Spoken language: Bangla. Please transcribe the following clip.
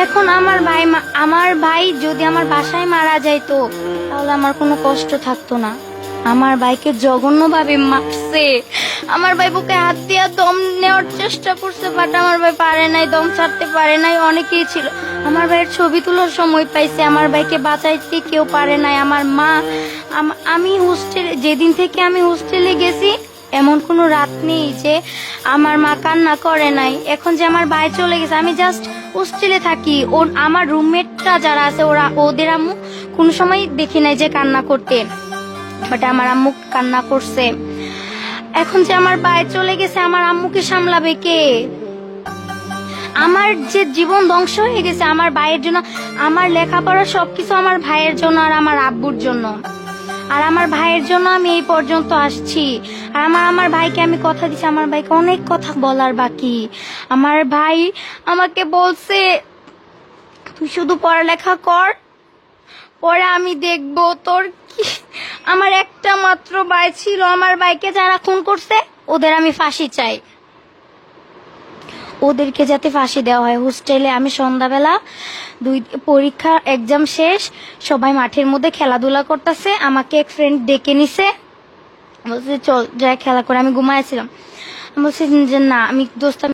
এখন আমার ভাই যদি আমার বাসায় মারা যাইতো তাহলে আমার কোনো কষ্ট থাকতো না। আমার ভাইকে জঘন্যভাবে মারছে। আমার ভাই বুকে হাত দিয়া দম নেওয়ার চেষ্টা করছে, বাট আমার ভাই পারে নাই, দম ছাড়তে পারে নাই। অনেকেই ছিল, আমার ভাইয়ের ছবি তোলার সময় পাইছে, আমার ভাইকে বাঁচাইতে কেউ পারে নাই। আমার মা, আমি যেদিন থেকে আমি হোস্টেলে গেছি এমন কোনো রাত নেই যে আমার মা কান্না করে নাই। এখন যে আমার ভাই চলে গেছে, আমি জাস্ট হোস্টেলে থাকি, আমার রুমমেটরা যারা আছে ওদের আম্মু কোনো সময় দেখি নাই যে কান্না করতে, বাট আমার আম্মু কান্না করছে। এখন যে আমার ভাই চলে গেছে, আমার আম্মুকে সামলাবে কে? আমার যে জীবন ধ্বংস হয়ে গেছে আমার ভাইয়ের জন্য। আমার লেখাপড়া সবকিছু আমার ভাইয়ের জন্য আর আমার আব্বুর জন্য, আর আমার ভাইয়ের জন্য আমি এই পর্যন্ত আসছি। আর আমার ভাইকে আমি কথা দিচ্ছি, আমার ভাইকে অনেক কথা বলার বাকি। আমার ভাই আমাকে বলছে তুই শুধু পড়ালেখা কর, পরে আমি দেখবো তোর কি। আমার একটা মাত্র ভাই ছিল, আমার ভাইকে যারা খুন করছে ওদের আমি ফাঁসি চাই, ওদেরকে যাতে ফাঁসি দেওয়া হয়। হোস্টেলে আমি সন্ধ্যাবেলা পরীক্ষা এক্সাম শেষ, সবাই মাঠের মধ্যে খেলাধুলা করতেছে, আমাকে এক ফ্রেন্ড ডেকে নিছে, বলছে চল যাই খেলা করে। আমি ঘুমাইছিলাম, বলছি যে না আমি দোস্ত